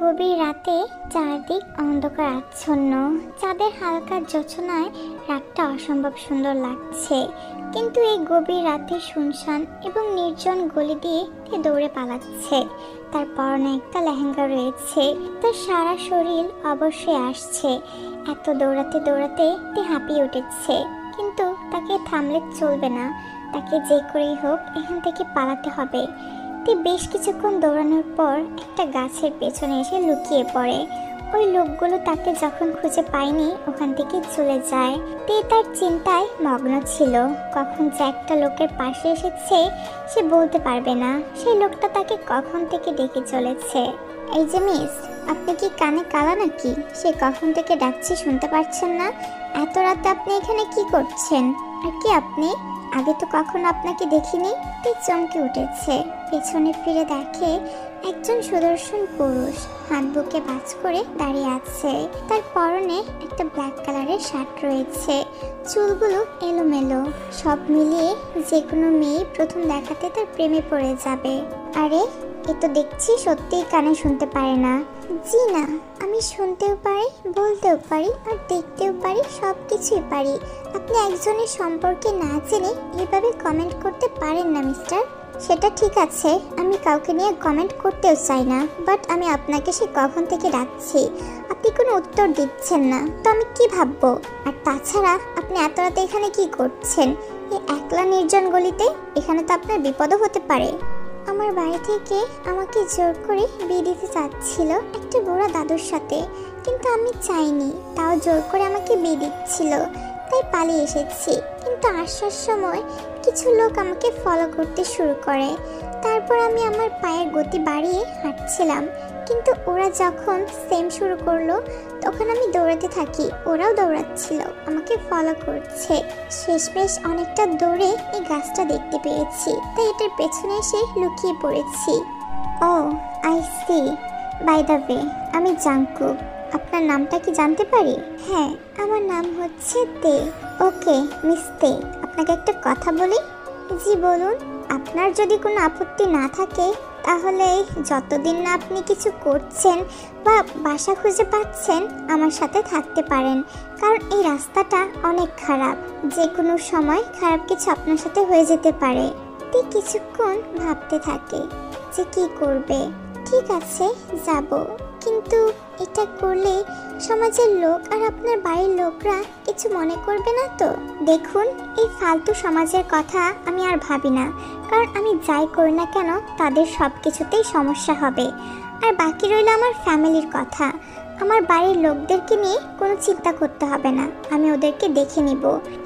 গভীর রাতে চারদিক অন্ধকার আচ্ছন্ন। চাঁদের হালকা যোছনায় রাতটা অসম্ভব সুন্দর লাগছে, কিন্তু এই গভীর রাতে শুনশান এবং নির্জন গলি দিয়ে তে দৌড়ে পালাচ্ছে। তার পরনে একটা লেহেঙ্গা রয়েছে, তার সারা শরীর অবশ্যই আসছে। এত দৌড়াতে দৌড়াতে তে হাঁপিয়ে উঠেছে, কিন্তু তাকে থামলে চলবে না। তাকে যে করেই হোক এখান থেকে পালাতে হবে। তে বেশ কিছুক্ষণ দৌড়ানোর পর একটা গাছের পেছনে এসে লুকিয়ে পড়ে। ওই লোকগুলো তাকে যখন খুঁজে পায়নি ওখান থেকে চলে যায়। তে তার চিন্তায় মগ্ন ছিল, কখন যে একটা লোকের পাশে এসেছে সে বলতে পারবে না। সেই লোকটা তাকে কখন থেকে ডেকে চলেছে। এই যে মিস, আপনি কি কানে কালা নাকি? সে কখন থেকে ডাকছি শুনতে পাচ্ছেন না? এত রাতে আপনি এখানে কি করছেন? আর কি আপনি? আগে তো কখনো আপনাকে দেখিনি। তে চমকে উঠেছে, পেছনে ফিরে দেখে একজন সুদর্শন পুরুষ হাত বুকে ভাঁজ করে দাঁড়িয়ে আছে। তার পরনে একটা ব্ল্যাক কালারের শার্ট রয়েছে, চুলগুলো এলোমেলো। সব মিলিয়ে যে কোনো মেয়ে প্রথম দেখাতে তার প্রেমে পড়ে যাবে। আরে এ তো দেখছি সত্যিই কানে শুনতে পারে না। জি না, আমি শুনতেও পারি, বলতেও পারি, আর দেখতেও পারি, সব কিছুই পারি। আপনি একজনের সম্পর্কে না জেনে এভাবে কমেন্ট করতে পারেন না মিস্টার। সেটা ঠিক আছে, আমি কাউকে নিয়ে কমেন্ট করতেও চাই না, বাট আমি আপনাকে সে কখন থেকে ডাকছি, আপনি কোনো উত্তর দিচ্ছেন না, তো আমি কি ভাববো? আর তাছাড়া আপনি এত রাতে এখানে কি করছেন এই একলা নির্জন গলিতে? এখানে তো আপনার বিপদও হতে পারে। আমার বাড়ি থেকে আমাকে জোর করে বিয়ে দিতে চাচ্ছিল একটা বুড়া দাদুর সাথে, কিন্তু আমি চাইনি, তাও জোর করে আমাকে বিয়ে দিচ্ছিল, তাই পালিয়ে এসেছি। কিন্তু আসার সময় কিছু লোক আমাকে ফলো করতে শুরু করে। তারপর আমি আমার পায়ের গতি বাড়িয়ে হাঁটছিলাম, কিন্তু ওরা যখন সেম শুরু করলো তখন আমি দৌড়াতে থাকি, ওরাও দৌড়াচ্ছিল, আমাকে ফলো করছে। শেষমেশ অনেকটা দৌড়ে এই গাছটা দেখতে পেয়েছি, তাই এটার পেছনে এসে লুকিয়ে পড়েছি। Oh I see, by the way আমি জাংকুক। আপনার নামটা কি জানতে পারি? হ্যাঁ, আমার নাম হচ্ছে তে। ওকে মিস তে, আপনাকে একটা কথা বলি। জি বলুন। আপনার যদি কোনো আপত্তি না থাকে তাহলে যতদিন না আপনি কিছু করছেন বা বাসা খুঁজে পাচ্ছেন আমার সাথে থাকতে পারেন, কারণ এই রাস্তাটা অনেক খারাপ, যে কোনো সময় খারাপ কিছু আপনার সাথে হয়ে যেতে পারে। তে কিছুক্ষণ ভাবতে থাকে যে কি করবে। ঠিক আছে যাব, কিন্তু এটা করলে সমাজের লোক আর আপনার বাড়ির লোকরা কিছু মনে করবে না তো? দেখুন, এই ফালতু সমাজের কথা আমি আর ভাবি না, কারণ আমি যাই করি না কেন তাদের সব কিছুতেই সমস্যা হবে। আর বাকি রইল আমার ফ্যামিলির কথা। আমার বাড়ির লোকদেরকে নিয়ে কোনো চিন্তা করতে হবে না, আমি ওদেরকে দেখে নিব।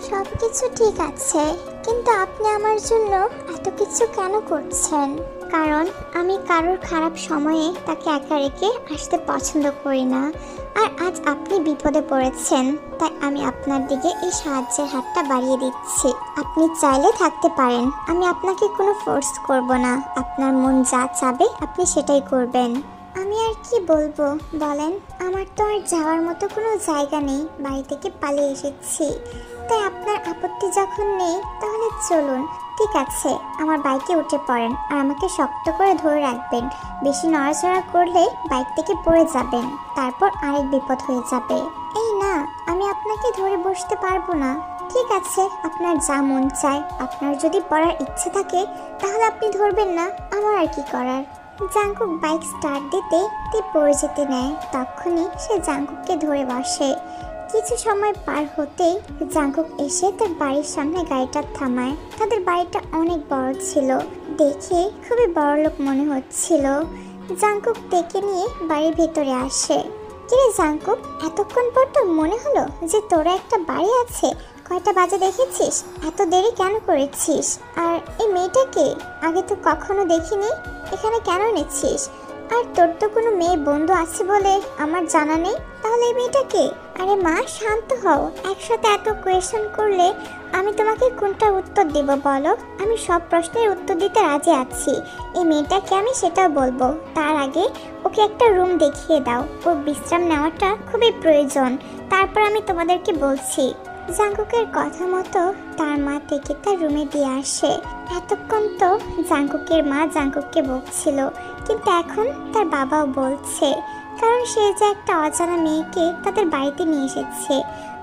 সব কিছু ঠিক আছে, কিন্তু আপনি আমার জন্য এত কিছু কেন করছেন? কারণ আমি কারোর খারাপ সময়ে তাকে একা রেখে আসতে পছন্দ করি না। আর আজ আপনি বিপদে পড়েছেন, তাই আমি আপনার দিকে এই সাহায্যের হাতটা বাড়িয়ে দিচ্ছি। আপনি চাইলে থাকতে পারেন, আমি আপনাকে কোনো ফোর্স করব না। আপনার মন যা চাবে আপনি সেটাই করবেন। আমি আর কি বলবো বলেন, আমার তো আর যাওয়ার মতো কোনো জায়গা নেই, বাড়ি থেকে পালিয়ে এসেছি। তাই আপনার আপত্তি যখন নেই তাহলে চলুন। ঠিক আছে, আমার বাইকে উঠে পড়েন আর আমাকে শক্ত করে ধরে রাখবেন। বেশি নড়াচড়া করলে বাইক থেকে পড়ে যাবেন, তারপর আরেক বিপদ হয়ে যাবে। এই না, আমি আপনাকে ধরে বসতে পারবো না। ঠিক আছে, আপনার যা মন চায়, আপনার যদি পড়ার ইচ্ছে থাকে তাহলে আপনি ধরবেন না, আমার আর কি করার। জাংকুক বাইক স্টার্ট দিতে তে পড়ে যেতে নেয়, তখনই সে জাংকুককে ধরে বসে। কিছু সময় পার হতেই জাংকুক এসে তার বাড়ির সামনে গাড়িটা থামায়। তাদের বাড়িটা অনেক বড় ছিল, দেখে খুবই বড়লোক মনে হচ্ছিল। জাংকুক ডেকে নিয়ে বাড়ির ভেতরে আসে। কিরে জাংকুক, এতক্ষণ পর তো মনে হলো যে তোরা একটা বাড়ি আছে। কয়টা বাজে দেখেছিস? এত দেরি কেন করেছিস? আর এই মেয়েটাকে আগে তো কখনো দেখিনি, এখানে কেন এনেছিস? আর তোর তো কোনো মেয়ে বন্ধু আছে বলে আমার জানা নেই, তাহলে এই মেয়েটাকে? আরে মা শান্ত হও, একসাথে এত কোয়েশ্চেন করলে আমি তোমাকে কোনটা উত্তর দিব বলো? আমি সব প্রশ্নের উত্তর দিতে রাজি আছি। এই মেয়েটাকে আমি সেটাও বলবো, তার আগে ওকে একটা রুম দেখিয়ে দাও, ওর বিশ্রাম নেওয়াটা খুবই প্রয়োজন, তারপর আমি তোমাদেরকে বলছি। জাংকুকের কথা মতো তার মা থেকে তার রুমে দিয়ে আসে। এতক্ষণ তো জাংকুকের মা জাংকুককে বকছিল, কিন্তু এখন তার বাবাও বলছে কারণ সে যে একটা অজানা মেয়েকে তাদের বাড়িতে নিয়ে এসেছে।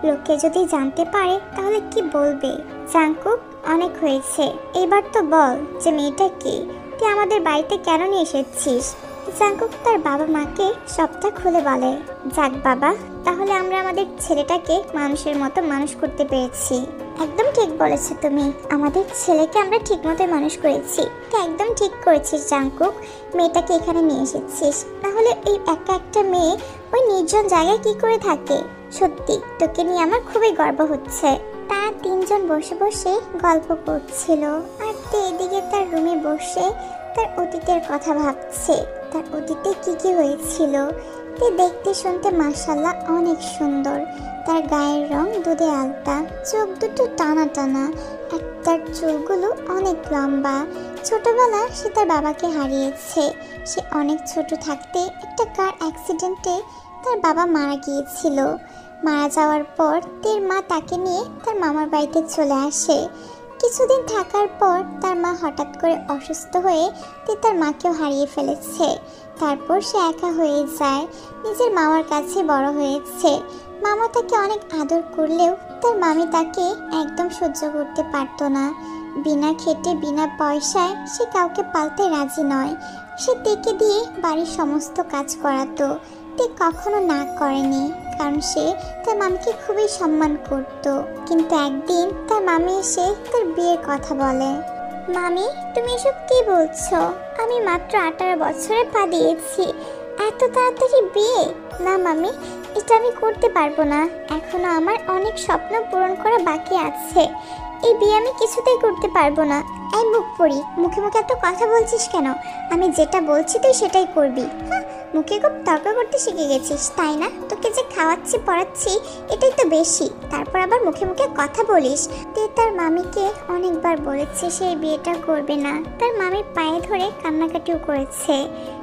লোকে যদি জানতে পারে তাহলে কি বলবে? জাংকুক, অনেক হয়েছে, এবার তো বল যে মেয়েটা কে, তুই আমাদের বাড়িতে কেন নিয়ে এসেছিস? জাংকুক তার বাবা মাকে সবটা খুলে বলে। যাক বাবা, তাহলে আমরা আমাদের ছেলেটাকে মানুষের মতো মানুষ করতে পেরেছি। একদম ঠিক বলেছো তুমি, আমাদের ছেলেকে আমরা ঠিক মতো মানুষ করেছি। তুই একদম ঠিক করেছিস জাংকুক, মেয়েটাকে এখানে নিয়ে এসেছিস, নাহলে এই একা একটা মেয়ে ওই নির্জন জায়গায় কি করে থাকে? সত্যি তোকে নিয়ে আমার খুবই গর্ব হচ্ছে। তারা তিনজন বসে বসে গল্প করছিল, আর তে এদিকে তার রুমে বসে তার অতীতের কথা ভাবছে। তার অতীতে কি কি হয়েছিল। তে দেখতে শুনতে মাশাআল্লাহ অনেক সুন্দর। তার গায়ের রং দুধে আলতা, চোখ দুটো টানা টানা, আর তার চুলগুলো অনেক লম্বা। ছোটবেলা সে তার বাবাকে হারিয়েছে। সে অনেক ছোট থাকতে একটা কার অ্যাক্সিডেন্টে তার বাবা মারা গিয়েছিল। মারা যাওয়ার পর তের মা তাকে নিয়ে তার মামার বাড়িতে চলে আসে। কিছুদিন থাকার পর তার মা হঠাৎ করে অসুস্থ হয়ে তার মাকেও হারিয়ে ফেলেছে। তারপর সে একা হয়ে যায়, নিজের মামার কাছে বড় হয়েছে। মামা তাকে অনেক আদর করলেও তার মামি তাকে একদম সহ্য করতে পারতো না। বিনা খেটে বিনা পয়সায় সে কাউকে পালতে রাজি নয়। সে তেকে দিয়ে বাড়ির সমস্ত কাজ করাতো। তে কখনো না করেনি, কারণ সে তার মামিকে খুবই সম্মান করত। কিন্তু একদিন তার মামি এসে তার বিয়ের কথা বলে। মামি, তুমি এসব কি বলছো? আমি মাত্র 18 বছরে পা দিয়েছি, এত তাড়াতাড়ি বিয়ে? না মামি, এটা আমি করতে পারবো না। এখনো আমার অনেক স্বপ্ন পূরণ করা বাকি আছে। এই বিয়ে আমি কিছুতেই করতে পারবো না। এই মুখ পড়ি, মুখে মুখে এত কথা বলছিস কেন? আমি যেটা বলছি তুই সেটাই করবি। হ্যাঁ, মুখে খুব তর্ক করতে শিখে গেছিস তাই না? তোকে যে খাওয়াচ্ছি পড়াচ্ছি এটাই তো বেশি, তারপর আবার মুখে মুখে কথা বলিস। তে তার মামিকে অনেকবার বলেছে সে বিয়েটা করবে না। তার মামির পায়ে ধরে কান্নাকাটিও করেছে,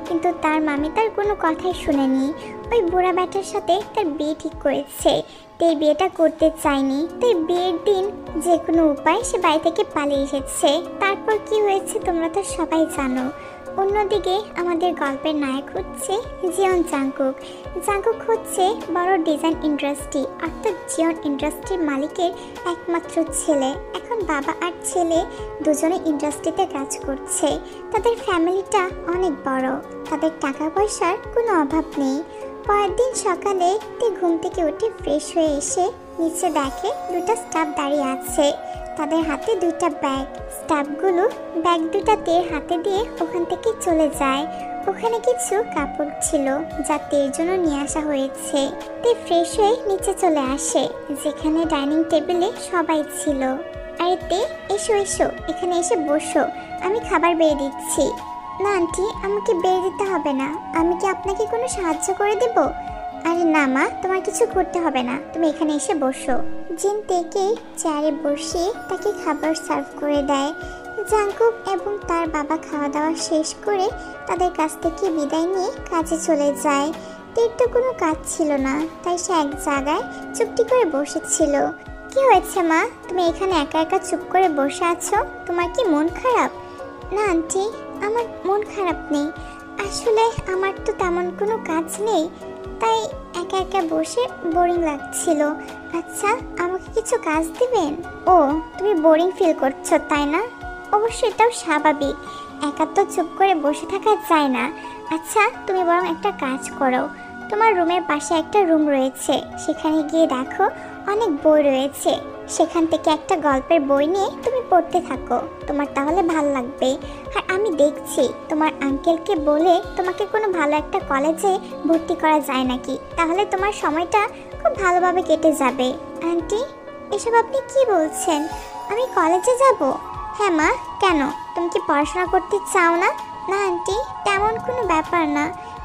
কিন্তু তার মামি তার কোনো কথাই শুনেনি। ওই বুড়া ব্যাটার সাথে তার বিয়ে ঠিক করেছে। তাই বিয়েটা করতে চায়নি। তাই বিয়ের দিন যে কোনো উপায় সে বাড়ি থেকে পালিয়ে এসেছে। তারপর কি হয়েছে তোমরা তো সবাই জানো। অন্যদিকে আমাদের গল্পের নায়ক হচ্ছে জিয়ন জাংকুক। জাংকুক হচ্ছে বড় ডিজাইন ইন্ডাস্ট্রি অর্থাৎ জিয়ন ইন্ডাস্ট্রির মালিকের একমাত্র ছেলে। এখন বাবা আর ছেলে দুজনে ইন্ডাস্ট্রিতে কাজ করছে। তাদের ফ্যামিলিটা অনেক বড়, তাদের টাকা পয়সার কোনো অভাব নেই। পরের দিন সকালে তে ঘুম থেকে উঠে ফ্রেশ হয়ে এসে নিচে দেখে দুটা স্টাফ দাঁড়িয়ে আছে। তাদের হাতে দুইটা ব্যাগ। স্টাফগুলো ব্যাগ দুটা তের হাতে দিয়ে ওখান থেকে চলে যায়। ওখানে কিছু কাপড় ছিল যা তের জন্য নিয়ে আসা হয়েছে। তে ফ্রেশ হয়ে নিচে চলে আসে, যেখানে ডাইনিং টেবিলে সবাই ছিল। আরে তে, এসো এসো, এখানে এসে বসো, আমি খাবার বেড়ে দিচ্ছি। না আন্টি, আমাকে বেড়ে দিতে হবে না। আমি কি আপনাকে কোনো সাহায্য করে দেব? আরে না মা, তোমার কিছু করতে হবে না, তুমি এখানে এসে বসো। জিন তেকে চেয়ারে বসিয়ে তাকে খাবার সার্ভ করে দেয়। জাংকুক এবং তার বাবা খাওয়া দাওয়া শেষ করে তাদের কাছ থেকে বিদায় নিয়ে কাজে চলে যায়। তের তো কোনো কাজ ছিল না, তাই সে এক জায়গায় চুপটি করে বসেছিল। কি হয়েছে মা, তুমি এখানে একা একা চুপ করে বসে আছো? তোমার কি মন খারাপ? না আন্টি, আমার মন খারাপ নেই। আসলে আমার তো তেমন কোনো কাজ নেই, তাই একা একা বসে বোরিং লাগছিল। আচ্ছা, আমাকে কিছু কাজ দিবেন? ও, তুমি বোরিং ফিল করছো তাই না? অবশ্যই, এটাও স্বাভাবিক, একা তো চুপ করে বসে থাকা যায় না। আচ্ছা, তুমি বরং একটা কাজ করো, তোমার রুমের পাশে একটা রুম রয়েছে, সেখানে গিয়ে দেখো অনেক বই রয়েছে। সেখান থেকে একটা গল্পের বই নিয়ে তুমি পড়তে থাকো, তোমার তাহলে ভালো লাগবে। আর আমি দেখছি তোমার আঙ্কেলকে বলে তোমাকে কোনো ভালো একটা কলেজে ভর্তি করা যায় নাকি, তাহলে তোমার সময়টা খুব ভালোভাবে কেটে যাবে। আন্টি, এসব আপনি কি বলছেন? আমি কলেজে যাব? হ্যাঁ মা, কেন, তুমি কি পড়াশোনা করতে চাও না? না আন্টি, তেমন কোনো ব্যাপার না,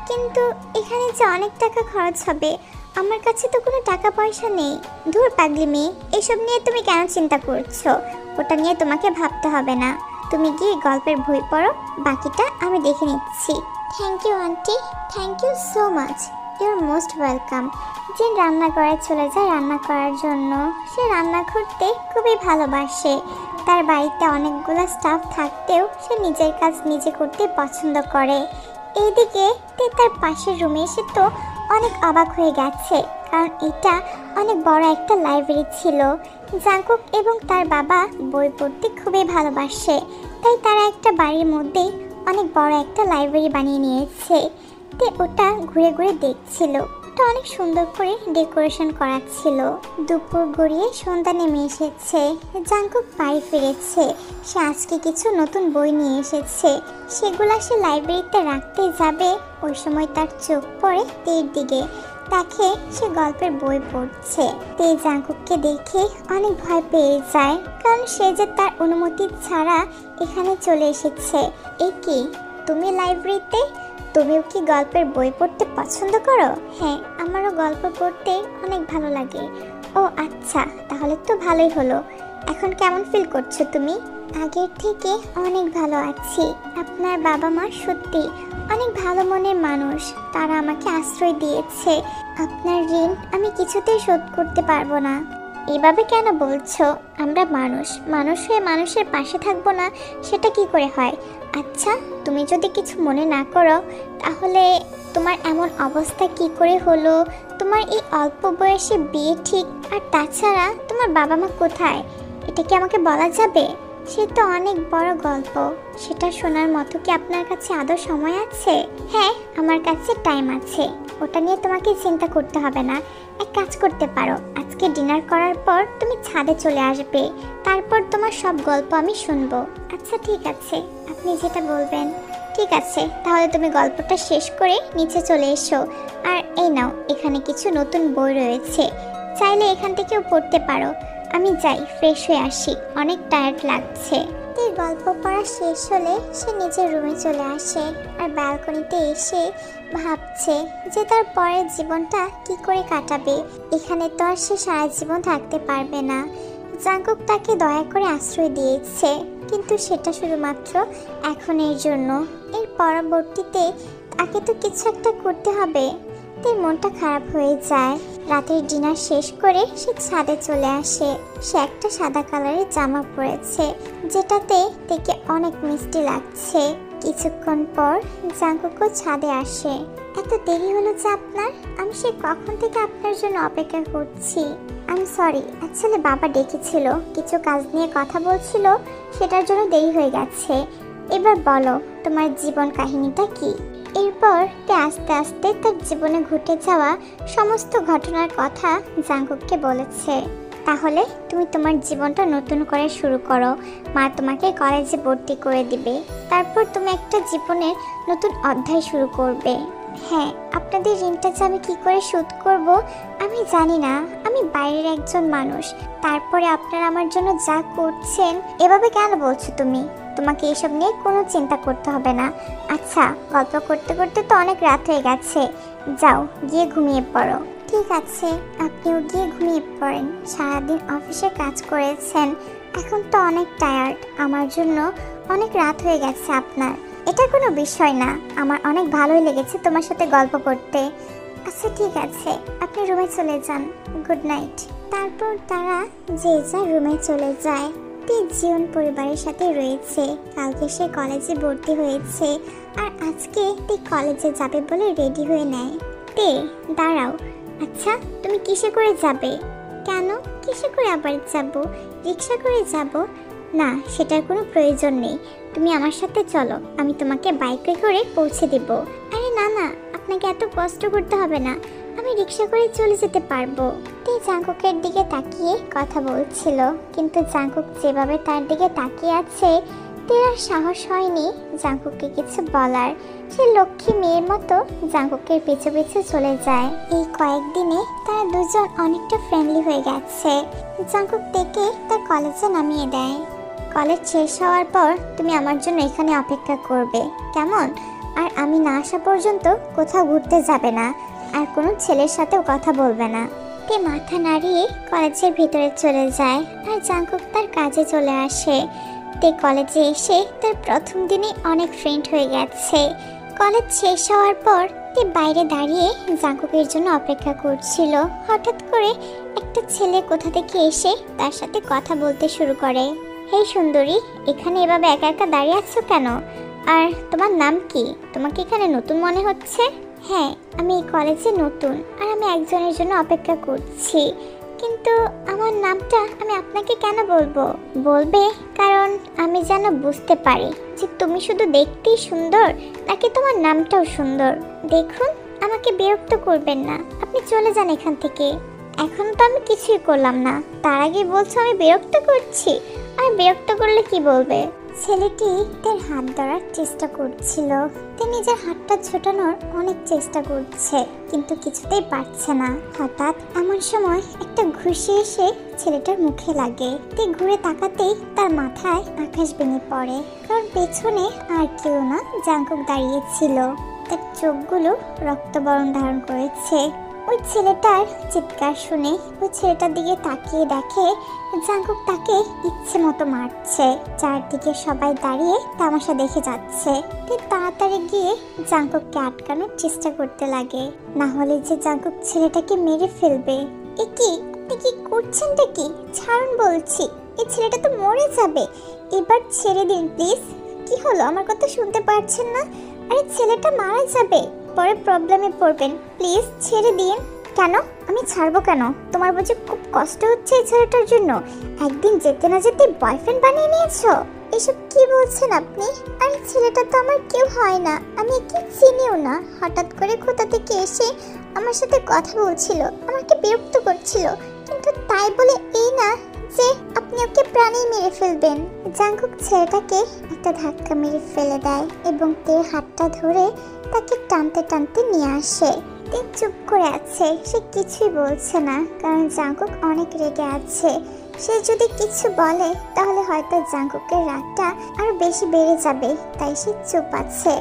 কিন্তু এখানে যে অনেক টাকা খরচ হবে, আমার কাছে তো কোনো টাকা পয়সা নেই। ধুর পাগলি মেয়ে, এসব নিয়ে তুমি কেন চিন্তা করছো? ওটা নিয়ে তোমাকে ভাবতে হবে না, তুমি গিয়ে গল্পের বই পড়ো, বাকিটা আমি দেখে নিচ্ছি। Thank you aunty, thank you so much, you are most welcome. জিন রান্নাঘরে চলে যায় রান্না করার জন্য। সে রান্না করতে খুবই ভালোবাসে। তার বাড়িতে অনেকগুলো স্টাফ থাকতেও সে নিজের কাজ নিজে করতে পছন্দ করে। এইদিকে তে তার পাশের রুমে এসে তো অনেক অবাক হয়ে গেছে, কারণ এটা অনেক বড় একটা লাইব্রেরি ছিল। জাঙ্কুক এবং তার বাবা বই পড়তে খুবই ভালোবাসে, তাই তারা একটা বাড়ির মধ্যেই অনেক বড় একটা লাইব্রেরি বানিয়ে নিয়েছে। তে ওটা ঘুরে ঘুরে দেখছিল, ওটা অনেক সুন্দর করে ডেকোরেশন করা ছিল। দুপুর গড়িয়ে সন্ধ্যা নেমে এসেছে, জাঙ্কুক বাড়ি ফিরেছে। সে আজকে কিছু নতুন বই নিয়ে এসেছে, সেগুলা সে লাইব্রেরিতে রাখতে যাবে। ওই সময় তার চোখ পড়ে তের দিকে, দেখে সে গল্পের বই পড়ছে। তে জাঙ্কুককে দেখে অনেক ভয় পেয়ে যায়, কারণ সে যে তার অনুমতি ছাড়া এখানে চলে এসেছে। এ কি, তুমি লাইব্রেরিতে? তুমিও কি গল্পের বই পড়তে পছন্দ করো? হ্যাঁ, আমারও গল্প পড়তে অনেক ভালো লাগে। ও আচ্ছা, তাহলে তো ভালোই হলো। এখন কেমন ফিল করছো তুমি? আগের থেকে অনেক ভালো আছি। আপনার বাবা মা সত্যি অনেক ভালো মনের মানুষ, তারা আমাকে আশ্রয় দিয়েছে। আপনার ঋণ আমি কিছুতেই শোধ করতে পারবো না। এভাবে কেন বলছো? আমরা মানুষ, মানুষ হয়ে মানুষের পাশে থাকবো না, সেটা কি করে হয়? আচ্ছা, তুমি যদি কিছু মনে না করো, তাহলে তোমার এমন অবস্থা কি করে হলো? তোমার এই অল্প বয়সে বিয়ে ঠিক, আর তাছাড়া তোমার বাবা মা কোথায়, এটা কি আমাকে বলা যাবে? সে তো অনেক বড় গল্প, সেটা শোনার মতো কি আপনার কাছে আদৌ সময় আছে? হ্যাঁ, আমার কাছে টাইম আছে, ওটা নিয়ে তোমাকে চিন্তা করতে হবে না। এক কাজ করতে পারো, আজকে ডিনার করার পর তুমি ছাদে চলে আসবে, তারপর তোমার সব গল্প আমি শুনবো। আচ্ছা ঠিক আছে, আপনি যেটা বলবেন। ঠিক আছে, তাহলে তুমি গল্পটা শেষ করে নিচে চলে এসো। আর এই নাও, এখানে কিছু নতুন বই রয়েছে, চাইলে এখান থেকেও পড়তে পারো। আমি যাই, ফ্রেশ হয়ে আসি, অনেক টায়ার্ড লাগছে। এই গল্প পড়া শেষ হলে সে নিজের রুমে চলে আসে, আর ব্যালকনিতে এসে ভাবছে যে তার পরের জীবনটা কি করে কাটাবে। এখানে তো আর সে সারা জীবন থাকতে পারবে না। জাঙ্কুক তাকে দয়া করে আশ্রয় দিয়েছে, কিন্তু সেটা শুধুমাত্র এখনের জন্য। এর পরবর্তীতে তাকে তো কিছু একটা করতে হবে। তার মনটা খারাপ হয়ে যায়। রাতের ডিনার শেষ করে সে ছাদে চলে আসে। সে একটা সাদা কালারের জামা পরেছে, যেটাতে দেখে অনেক মিষ্টি লাগছে। কিছুক্ষণ পর জাঙ্কুকও ছাদে আসে। এত দেরি হলো যে আপনার? আমি সে কখন থেকে আপনার জন্য অপেক্ষা করছি। আমি সরি, আসলে বাবা ডেকেছিল, কিছু কাজ নিয়ে কথা বলছিল, সেটার জন্য দেরি হয়ে গেছে। এবার বলো, তোমার জীবন কাহিনীটা কি? এরপর তে আস্তে আস্তে তার জীবনে ঘটে যাওয়া সমস্ত ঘটনার কথা জাঙ্কুককে বলেছে। তাহলে তুমি তোমার জীবনটা নতুন করে শুরু করো, মা তোমাকে কলেজে ভর্তি করে দিবে, তারপর তুমি একটা জীবনের নতুন অধ্যায় শুরু করবে। হ্যাঁ, আপনাদের ঋণটা যে আমি কি করে শোধ করব আমি জানি না, আমি বাইরের একজন মানুষ। তারপরে আপনারা আমার জন্য যা করছেন, এভাবে কেন বলছো তুমি? তোমাকে এসব নিয়ে কোনো চিন্তা করতে হবে না। আচ্ছা, গল্প করতে করতে তো অনেক রাত হয়ে গেছে, যাও গিয়ে ঘুমিয়ে পড়ো। ঠিক আছে, আপনিও গিয়ে ঘুমিয়ে পড়েন। সারাদিন অফিসে কাজ করেছেন, এখন তো অনেক টায়ার্ড। আমার জন্য অনেক রাত হয়ে গেছে আপনার। এটা কোনো বিষয় না, আমার অনেক ভালোই লেগেছে তোমার সাথে গল্প করতে। আচ্ছা ঠিক আছে, আপনি রুমে চলে যান। Good night. তারপর তারা যে যার রুমে চলে যায়। জীবন পরিবারের সাথে রয়েছে। কালকে সে কলেজে ভর্তি হয়েছে, আর আজকে কলেজে যাবে বলে রেডি হয়ে নেয়। দাঁড়াও, আচ্ছা তুমি কিসে করে যাবে? কেন, কিসে করে আবার যাব? রিক্সা করে যাব? না, সেটার কোনো প্রয়োজন নেই। তুমি আমার সাথে চলো, আমি তোমাকে বাইকে করে পৌঁছে দেব। আরে না না, আপনাকে এত কষ্ট করতে হবে না, আমি রিক্সা করে চলে যেতে পারবো। জাঙ্কুকের দিকে তাকিয়ে কথা বলছিল, কিন্তু জাঙ্কুক যেভাবে তার দিকে তাকিয়ে আছে, তার সাহস হয়নি জাঙ্কুককে কিছু বলার। সে লক্ষ্মী মেয়ের মতো জাঙ্কুকের পিছু পিছু চলে যায়। এই কয়েকদিনে তারা দুজন অনেকটা ফ্রেন্ডলি হয়ে গেছে। জাঙ্কুক থেকে তার কলেজে নামিয়ে দেয়। কলেজ শেষ হওয়ার পর তুমি আমার জন্য এখানে অপেক্ষা করবে, কেমন? আর আমি না আসা পর্যন্ত কোথাও ঘুরতে যাবে না, আর কোনো ছেলের সাথেও কথা বলবে না। তে মাথা নাড়িয়ে কলেজের ভিতরে চলে যায়, আর জাঙ্কুক তার কাজে চলে আসে। তে কলেজে এসে তার প্রথম দিনই অনেক ফ্রেন্ড হয়ে গেছে। কলেজ শেষ হওয়ার পর তে বাইরে দাঁড়িয়ে জাঙ্কুকের জন্য অপেক্ষা করছিল। হঠাৎ করে একটা ছেলে কোথা থেকে এসে তার সাথে কথা বলতে শুরু করে। হেই সুন্দরী, এখানে এভাবে একা একা দাঁড়িয়ে আছো কেন? আর তোমার নাম কি? তোমাকে এখানে নতুন মনে হচ্ছে। হ্যাঁ, আমি এই কলেজে নতুন আর আমি একজনের জন্য অপেক্ষা করছি, কিন্তু আমার নামটা আমি আপনাকে কেন বলবো? বলবে কারণ আমি যেন বুঝতে পারি যে তুমি শুধু দেখতেই সুন্দর নাকি তোমার নামটাও সুন্দর। দেখুন, আমাকে বিরক্ত করবেন না, আপনি চলে যান এখান থেকে। এখন তো আমি কিছুই করলাম না, তার আগে বলছো আমি বিরক্ত করছি। আর বিরক্ত করলে কি বলবে? ছেলেটি তার হাত ধরার চেষ্টা করছিল, সে নিজের হাতটা ছোটানোর অনেক চেষ্টা করছে, কিন্তু কিছুতেই পারছে না। হঠাৎ এমন সময় একটা ঘুষি এসে ছেলেটার মুখে লাগে। তে ঘুরে তাকাতেই তার মাথায় আকাশ ভেঙে পড়ে, কারণ পেছনে আর কেউ না, জাঙ্কুক দাঁড়িয়েছিল। তার চোখগুলো রক্তবরণ ধারণ করেছে। ওই ছেলেটার চিৎকার শুনে ওই ছেলেটার দিকে তাকিয়ে দেখে জাঙ্কুক তাকে ইচ্ছে মতো মারছে। চারদিকে সবাই দাঁড়িয়ে তামাশা দেখে যাচ্ছে। তাড়াতাড়ি গিয়ে জাঙ্কুককে আটকানোর চেষ্টা করতে লাগে, না হলে যে জাঙ্কুক ছেলেটাকে মেরে ফেলবে। এ কি, আপনি কি করছেনটা কি? ছাড়ুন বলছি, এই ছেলেটা তো মরে যাবে। এবার ছেড়ে দিন প্লিজ। কি হলো, আমার কথা শুনতে পারছেন না? আরে ছেলেটা মারা যাবে, পরে প্রবলেমে পড়বেন, প্লিজ ছেড়ে দিন। কেন? আমি ছাড়বো কেন? তোমার বুঝি খুব কষ্ট হচ্ছে এই ছেলেটার জন্য? একদিন যেতে না যেতে বয়ফ্রেন্ড বানিয়ে নিয়েছো? এসব কি বলছেন আপনি? আরে ছেলেটা তো আমার কেউ হয় না, আমি একে চিনিও না। হঠাৎ করে কোথা থেকে এসে আমার সাথে কথা বলছিল, আমাকে বিরক্ত করছিল, কিন্তু তাই বলে এই না যে আপনি ওকে প্রাণেই মেরে ফেলবেন। জাঙ্কুক ছেলেটাকে একটা ধাক্কা মেরে ফেলে দেয় এবং তের হাতটা ধরে তাকে টানতে টানতে নিয়ে আসে। তে চুপ করে আছে, সে কিছুই বলছে না, কারণ জাঙ্কুক অনেক রেগে আছে। সে যদি কিছু বলে তাহলে হয়তো জাঙ্কুকের রাগটা আরো বেশি বেড়ে যাবে, তাই সে চুপ আছে।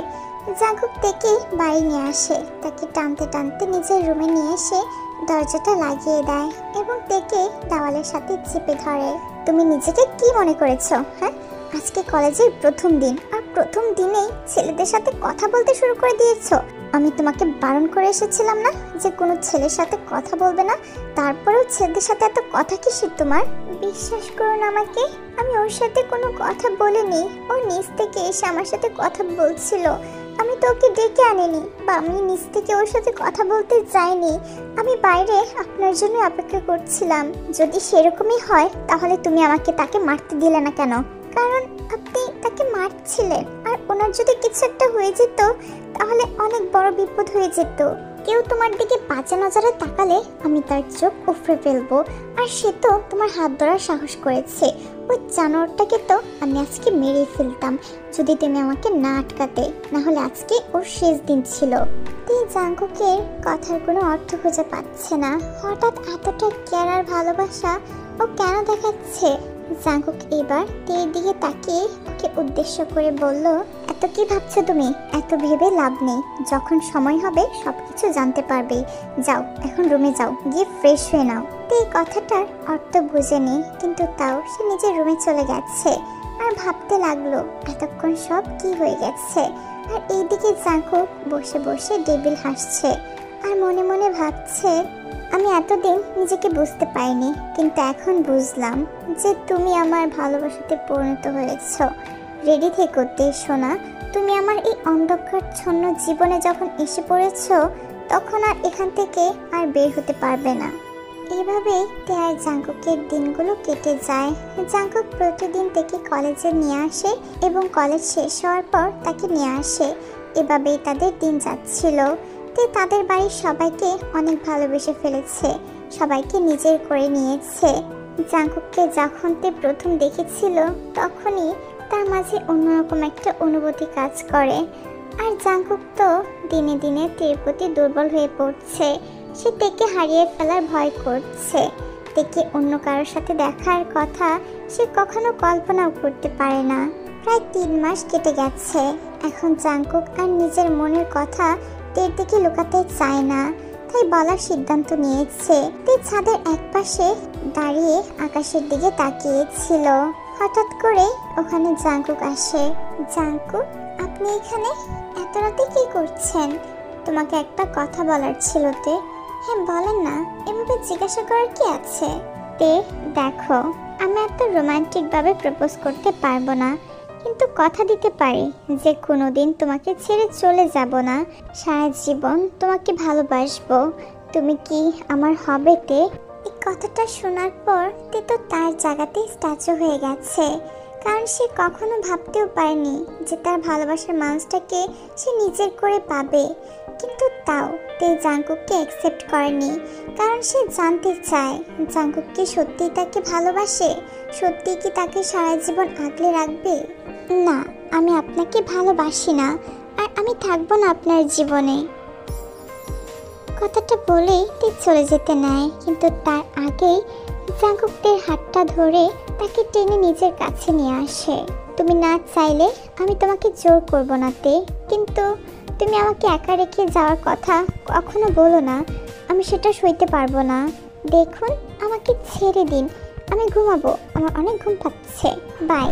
জাঙ্কুক তেকে বাড়ি নিয়ে আসে, তাকে টানতে টানতে নিজের রুমে নিয়ে এসে দরজাটা লাগিয়ে দেয় এবং তেকে দেওয়ালের সাথে চেপে ধরে। তুমি নিজেকে কি মনে করেছো? হ্যাঁ, আজকে কলেজের প্রথম দিন, আর প্রথম দিনেই ছেলেদের সাথে কথা বলতে শুরু করে দিয়েছো। আমি তোমাকে বারণ করে এসেছিলাম না যে কোনো ছেলের সাথে কথা বলবে না? তারপরেও ছেলেদের সাথে এত কথা কিসের তোমার? বিশ্বাস করুন আমাকে, আমি ওর সাথে কোনো কথা বলিনি। ও নিজ থেকে এসে আমার সাথে কথা বলছিল। আমি তো ওকে ডেকে আনিনি, বা আমি নিজ থেকে ওর সাথে কথা বলতে যাইনি। আমি বাইরে আপনার জন্য অপেক্ষা করছিলাম। যদি সেরকমই হয় তাহলে তুমি আমাকে তাকে মারতে দিলে না কেন? কারণ আপনি তাকে মারছিলেন, আর ওনার যদি কিছু একটা হয়ে যেত তাহলে অনেক বড় বিপদ হয়ে যেত। কেউ তোমার দিকে বাজে নজরে তাকালে আমি তার চোখ উফরে ফেলবো, আর সে তো তোমার হাত ধরার সাহস করেছে। ওই জানোয়ারটাকে তো আমি আজকে মেরে ফেলতাম যদি তুমি আমাকে না আটকাতে, না হলে আজকে ওর শেষ দিন ছিল। জাঙ্কুকের কথার কোনো অর্থ খুঁজে পাচ্ছে না। হঠাৎ এতটা কেয়ার আর ভালোবাসা ও কেন দেখাচ্ছে? জাঙ্কুক এবার তের দিকে তাকিয়ে ওকে উদ্দেশ্য করে বলল, এত কি ভাবছো তুমি? এত ভেবে লাভ নেই, যখন সময় হবে সবকিছু জানতে পারবে। যাও, এখন রুমে যাও, গিয়ে ফ্রেশ হয়ে নাও। এই কথাটার অর্থ বুঝেনি, কিন্তু তাও সে নিজের রুমে চলে গেছে আর ভাবতে লাগলো এতক্ষণ সব কি হয়ে গেছে। আর এইদিকে জাঙ্কুক বসে বসে ডেবিল হাসছে আর মনে মনে ভাবছে, আমি এতদিন নিজেকে বুঝতে পারিনি, কিন্তু এখন বুঝলাম যে তুমি আমার ভালোবাসাতে পরিণত হয়েছ। রেডি থেকো তে সোনা, তুমি আমার এই অন্ধকারচ্ছন্ন জীবনে যখন এসে পড়েছ তখন আর এখান থেকে আর বের হতে পারবে না। এইভাবেই তে আর জাঙ্কুকের দিনগুলো কেটে যায়। জাঙ্কুক প্রতিদিন থেকে কলেজে নিয়ে আসে এবং কলেজ শেষ হওয়ার পর তাকে নিয়ে আসে। এভাবেই তাদের দিন যাচ্ছিল। তে তাদের বাড়ির সবাইকে অনেক ভালোবেসে ফেলেছে, সবাইকে নিজের করে নিয়েছে। জাঙ্কুককে যখন তে প্রথম দেখেছিল তখনই তার মাঝে অন্যরকম একটা অনুভূতি কাজ করে। আর জাঙ্কুক তো দিনে দিনে তের প্রতি দুর্বল হয়ে পড়ছে। সে তেকে হারিয়ে ফেলার ভয় করছে। তেকে অন্য কারোর সাথে দেখার কথা সে কখনো কল্পনাও করতে পারে না। প্রায় 3 মাস কেটে গেছে। এখন জাঙ্কুক আর নিজের মনের কথা তের দিকে লুকাতে চায় না, তাই বলার সিদ্ধান্ত নিয়েছে। তে ছাদের একপাশে দাঁড়িয়ে আকাশের দিকে তাকিয়েছিল। হঠাৎ করে ওখানে জাঙ্কুক আসে। জাঙ্কুক, আপনি এখানে এত রাতে কি করছেন? তোমাকে একটা কথা বলার ছিল তে। হ্যাঁ বলেন না, এভাবে জিজ্ঞাসা করার কি আছে? তে দেখো, আমি এত রোমান্টিক ভাবে প্রপোজ করতে পারবো না। কিন্তু কথা দিতে পারি যে কোনোদিন তোমাকে ছেড়ে চলে যাব না, সারা জীবন তোমাকে ভালোবাসবো। তুমি কি আমার হবে তে? এই কথাটা শোনার পর তে তো তার জায়গাতেই স্ট্যাচু হয়ে গেছে, কারণ সে কখনো ভাবতেও পারেনি যে তার ভালোবাসার মানুষটাকে সে নিজের করে পাবে। কিন্তু তাও তে জাংকুককে অ্যাকসেপ্ট করেনি, কারণ সে জানতে চায় জাংকুক কি সত্যিই তাকে ভালোবাসে, সত্যিই কি তাকে সারা জীবন আগলে রাখবে। না, আমি আপনাকে ভালোবাসি না, আর আমি থাকবো না আপনার জীবনে। কথাটা বলেই তে চলে যেতে নেয়, কিন্তু তার আগেই জাংকুক তের হাতটা ধরে তাকে টেনে নিজের কাছে নিয়ে আসে। তুমি না চাইলে আমি তোমাকে জোর করব না তে, কিন্তু তুমি আমাকে একা রেখে যাওয়ার কথা কখনো বলো না, আমি সেটা সইতে পারবো না। দেখুন, আমাকে ছেড়ে দিন, আমি ঘুমাবো, আমার অনেক ঘুম পাচ্ছে। বাই।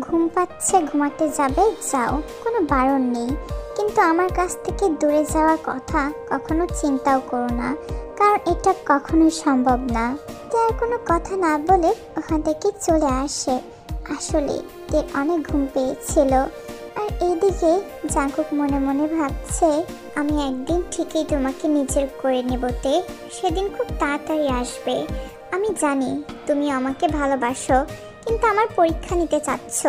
ঘুম পাচ্ছে, ঘুমাতে যাবে, যাও, কোনো বারণ নেই, কিন্তু আমার কাছ থেকে দূরে যাওয়ার কথা কখনো চিন্তাও করো না, কারণ এটা কখনোই সম্ভব না। তে আর কোনো কথা না বলে ওখান থেকে চলে আসে। আসলে তে অনেক ঘুম পেয়েছিল। আর এইদিকে জাংকুক মনে মনে ভাবছে, আমি একদিন ঠিকই তোমাকে নিজের করে নেব তে, সেদিন খুব তাড়াতাড়ি আসবে। আমি জানি তুমি আমাকে ভালোবাসো, কিন্তু আমার পরীক্ষা নিতে চাচ্ছ,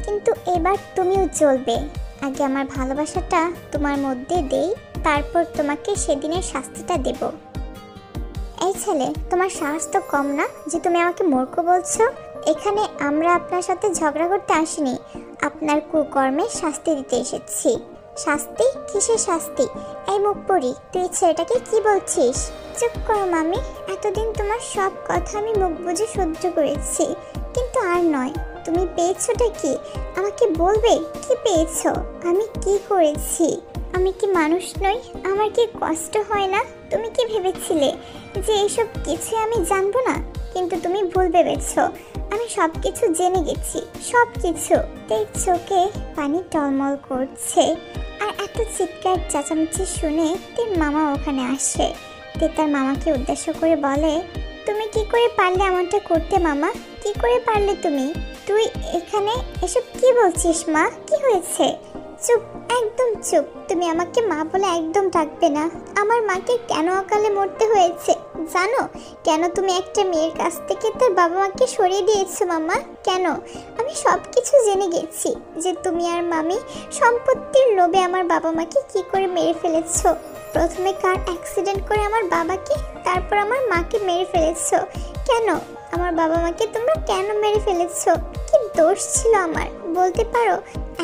কিন্তু এবার তুমিও জ্বলবে। আগে আমার ভালোবাসাটা তোমার মধ্যে দেই, তারপর তোমাকে সেদিনের শাস্তিটা দেব। এই ছেলে, তোমার সাহস তো কম না যে তুমি আমাকে মূর্খ বলছো? এখানে আমরা আপনার সাথে ঝগড়া করতে আসিনি, আপনার কুকর্মের শাস্তি দিতে এসেছি। শাস্তি? কিসের শাস্তি? এই মুখ পড়ি, তুই ছেলেটাকে কি বলছিস? চুপ করো মামি, এতদিন তোমার সব কথা আমি মুখ বুঝে সহ্য করেছি, কিন্তু আর নয়। তুমি পেয়েছোটা কি? আমাকে বলবে কি পেয়েছো? আমি কি করেছি? আমি কি মানুষ নই? আমার কি কষ্ট হয় না? তুমি কি ভেবেছিলে যে এইসব কিছু আমি জানবো না? কিন্তু তুমি ভুল ভেবেছো, আমি সব কিছু জেনে গেছি, সব কিছু। তের চোখে পানি টলমল করছে। আর এত চিৎকার চেঁচামেচি শুনে তের মামা ওখানে আসে। তে তার মামাকে উদ্দেশ্য করে বলে, তুমি কি করে পারলে এমনটা করতে মামা? কি করে পারলে তুমি? তুই এখানে এসব কি বলছিস মা? কি হয়েছে? চুপ, একদম চুপ। তুমি আমাকে মা বলে একদম ডাকবে না। আমার মাকে কেন অকালে মরতে হয়েছে জানো? কেন তুমি একটা মেয়ের কাছ থেকে তার বাবা মাকে সরিয়ে দিয়েছো মামা? কেন? আমি সব কিছু জেনে গেছি যে তুমি আর মামি সম্পত্তির লোভে আমার বাবা মাকে কি করে মেরে ফেলেছো। প্রথমে কার অ্যাক্সিডেন্ট করে আমার বাবাকে, তারপর আমার মাকে মেরে ফেলেছো। কেন? আমার বাবা মাকে তোমরা কেন মেরে ফেলেছো? কি দোষ ছিল আমার বলতে পারো?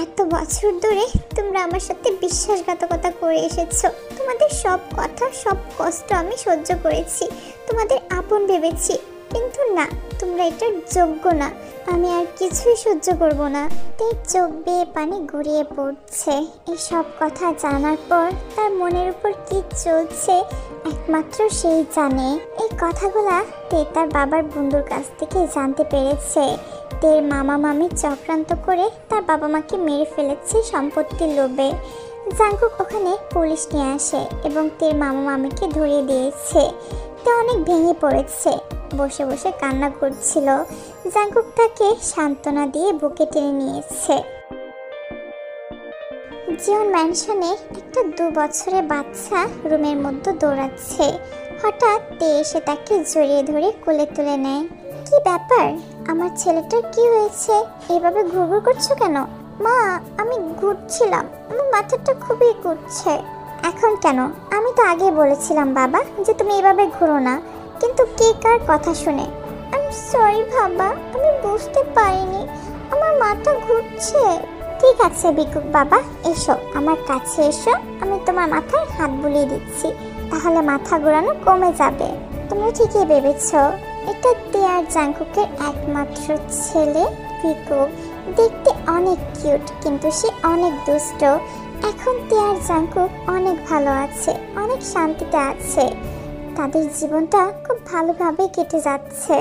এত বছর ধরে তোমরা আমার সাথে বিশ্বাসঘাতকতা করে এসেছো। তোমাদের সব কথা, সব কষ্ট আমি সহ্য করেছি, তোমাদের আপন ভেবেছি, কিন্তু না, তোমরা এটার যোগ্য না। আমি আর কিছুই সহ্য করব না। তের চোখ বেয়ে পানি গড়িয়ে পড়ছে। এই সব কথা জানার পর তার মনের উপর কি চলছে একমাত্র সেই জানে। এই কথাগুলা তে তার বাবার বন্ধুর কাছ থেকে জানতে পেরেছে। তের মামা মামি চক্রান্ত করে তার বাবা মাকে মেরে ফেলেছে সম্পত্তির লোভে। জাংকুক ওখানে পুলিশ নিয়ে আসে এবং তের মামা মামিকে ধরিয়ে দিয়েছে। তে অনেক ভেঙে পড়েছে, বসে বসে কান্না করছিল। জাংকুক তাকে সান্ত্বনা দিয়ে বুকে টেনে নিয়েছে। জিওন ম্যানশনে একটা 2 বছরের বাচ্চা রুমের মধ্যে দৌড়াচ্ছে। হঠাৎ তে এসে তাকে জড়িয়ে ধরে কোলে তুলে নেয়। কি ব্যাপার? আমার ছেলেটার কি হয়েছে? এভাবে ঘুরঘুর করছো কেন? মা, আমি ঘুরছিলাম, আমার মাথাটা খুবই ঘুরছে। এখন কেন? আমি তো আগেই বলেছিলাম বাবা যে তুমি এভাবে ঘুরো না, কিন্তু কে কার কথা শুনে? আই এম সরি বাবা, আমি বুঝতে পারিনি, আমার মাথা ঘুরছে। ঠিক আছে ভিকুক বাবা, এসো আমার কাছে এসো, আমি তোমার মাথায় হাত বুলিয়ে দিচ্ছি, তাহলে মাথা ঘোরানো কমে যাবে। তুমি ঠিকই ভেবেছো, এটা তে আর জাংকুকের একমাত্র ছেলে ভিকুক। দেখতে অনেক কিউট, কিন্তু সে অনেক দুষ্ট। এখন তে আর জাংকুক অনেক ভালো আছে, অনেক শান্তিতে আছে। তাদের জীবনটা খুব ভালোভাবে কেটে যাচ্ছে।